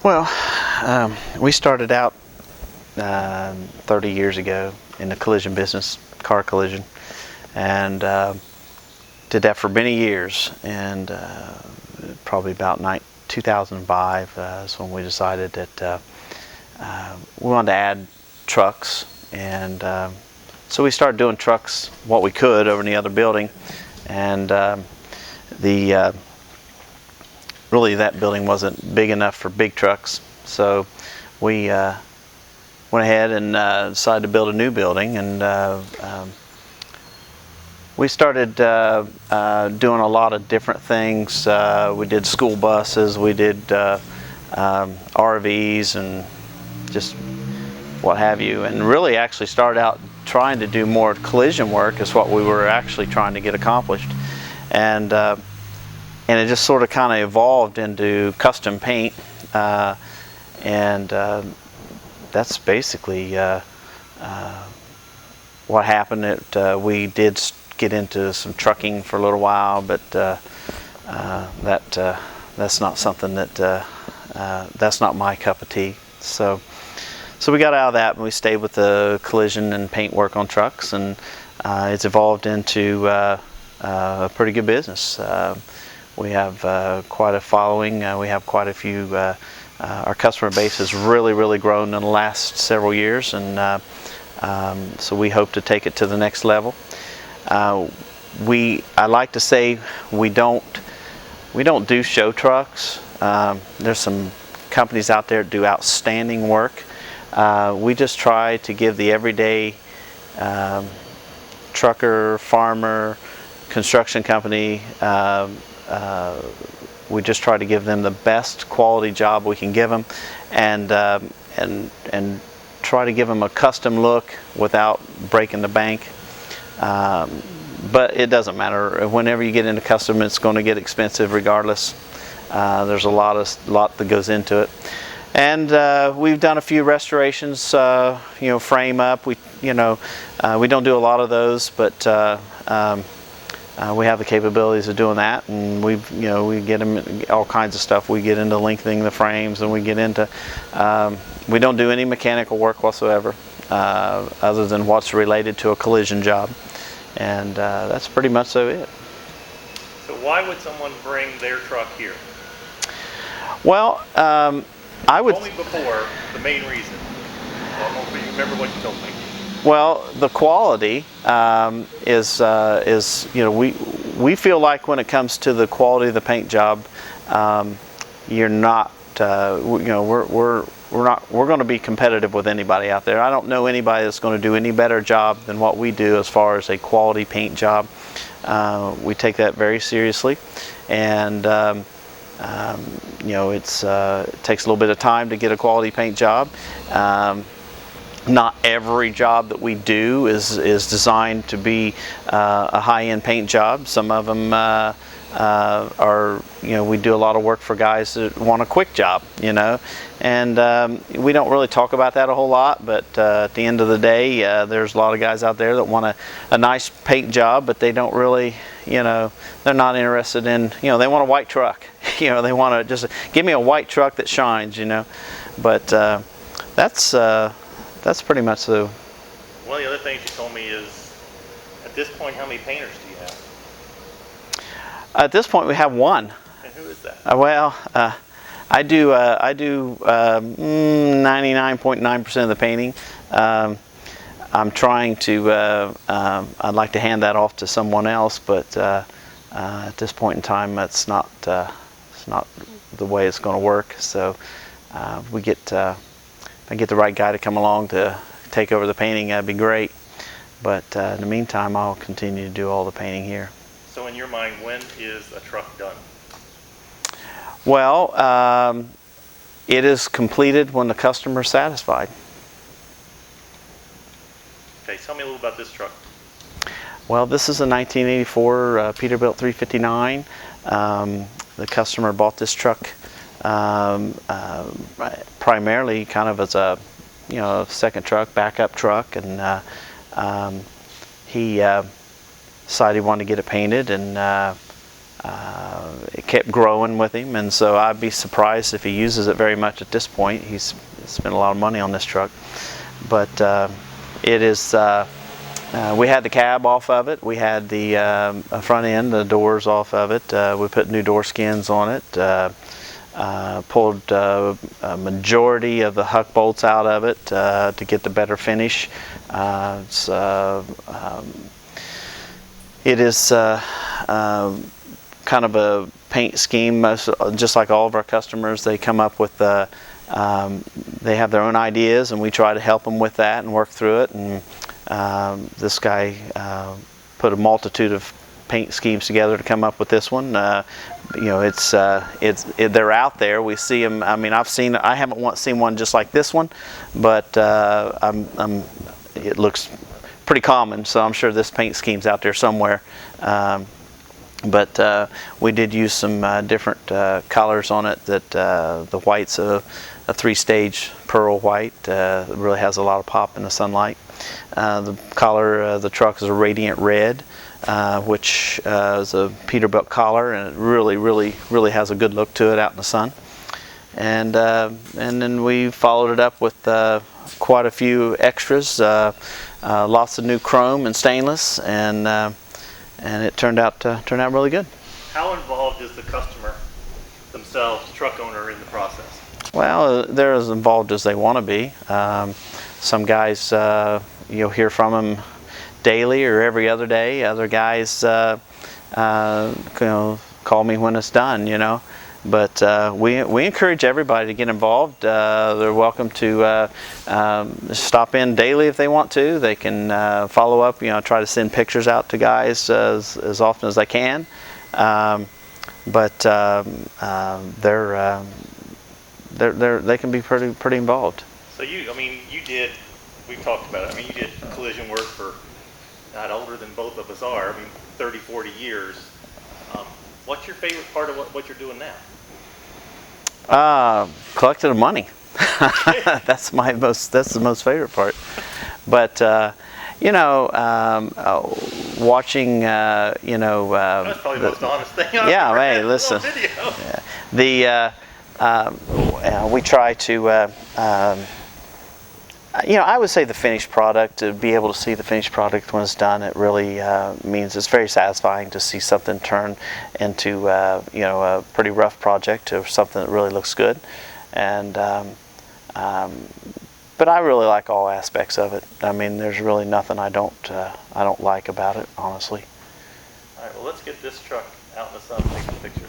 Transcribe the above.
Well, we started out 30 years ago in the collision business, car collision, and did that for many years. And probably about 2005 is when we decided that we wanted to add trucks, and so we started doing trucks what we could over in the other building, and really that building wasn't big enough for big trucks, so we went ahead and decided to build a new building, and we started doing a lot of different things. We did school buses, we did RVs, and just what have you, and really actually started out trying to do more collision work is what we were actually trying to get accomplished, and it just sort of kind of evolved into custom paint, and that's basically what happened. We did get into some trucking for a little while, but that's not something that that's not my cup of tea. So we got out of that and we stayed with the collision and paint work on trucks, and it's evolved into a pretty good business. We have quite a following. We have quite a few. Our customer base has really grown in the last several years, and so we hope to take it to the next level. I like to say we don't do show trucks. There's some companies out there that do outstanding work. We just try to give the everyday trucker, farmer, construction company, we just try to give them the best quality job we can give them, and try to give them a custom look without breaking the bank. But it doesn't matter. Whenever you get into custom, it's going to get expensive regardless. There's a lot that goes into it. And we've done a few restorations, frame up. We don't do a lot of those, but we have the capabilities of doing that, and we get them all kinds of stuff. We get into lengthening the frames, and we get into. We don't do any mechanical work whatsoever, other than what's related to a collision job, and that's pretty much so it. So why would someone bring their truck here? Well, I would. You told me before the main reason. I don't know if you remember what you told me. Well, the quality is we feel like when it comes to the quality of the paint job, you're not we're going to be competitive with anybody out there. I don't know anybody that's going to do any better job than what we do as far as a quality paint job. We take that very seriously, and it takes a little bit of time to get a quality paint job. Not every job that we do is designed to be a high-end paint job. Some of them are, we do a lot of work for guys that want a quick job, and we don't really talk about that a whole lot, but at the end of the day, there's a lot of guys out there that want a nice paint job, but they don't really, they're not interested in, they want a white truck, they want to just give me a white truck that shines, but that's pretty much the. One of the other things you told me is, at this point, how many painters do you have? At this point, we have one. And who is that? I do 99.9% of the painting. I'm trying to. I'd like to hand that off to someone else, but at this point in time, it's not the way it's going to work. So we get. If I get the right guy to come along to take over the painting, that'd be great. But in the meantime, I'll continue to do all the painting here. So in your mind, when is a truck done? Well, it is completed when the customer's satisfied. Okay, tell me a little about this truck. Well, this is a 1984 Peterbilt 359. The customer bought this truck primarily kind of as a second truck, backup truck, and he decided he wanted to get it painted, and it kept growing with him, and so I'd be surprised if he uses it very much at this point. He's spent a lot of money on this truck, but it is. We had the cab off of it. We had the front end, the doors off of it. We put new door skins on it. Pulled a majority of the huck bolts out of it to get the better finish. It is kind of a paint scheme, just like all of our customers. They come up with they have their own ideas, and we try to help them with that and work through it. And this guy put a multitude of paint schemes together to come up with this one. You know, they're out there. We see them. I mean, I haven't seen one just like this one, but it looks pretty common. So I'm sure this paint scheme's out there somewhere. But we did use some different colors on it. That the white's a three-stage pearl white. It really has a lot of pop in the sunlight. The collar of the truck is a radiant red, which is a Peterbilt collar, and it really has a good look to it out in the sun. And then we followed it up with quite a few extras, lots of new chrome and stainless, and it turned out really good. How involved is the customer themselves, truck owner, in the process? Well, they're as involved as they want to be. Some guys, you'll hear from them daily or every other day. Other guys, call me when it's done, But we encourage everybody to get involved. They're welcome to stop in daily if they want to. They can follow up, try to send pictures out to guys as often as they can. But they can be pretty involved. So we've talked about it. You did collision work for not older than both of us are. 30, 40 years. What's your favorite part of what you're doing now? Collecting the money. That's the most favorite part. But watching, that's probably the most honest thing I've yeah, ever hey, had listen. on video. We try to. I would say the finished product, to be able to see the finished product when it's done, it really means it's very satisfying to see something turn into a pretty rough project to something that really looks good. And but I really like all aspects of it. There's really nothing I don't like about it, honestly. All right, well, let's get this truck out in the sun and take some pictures.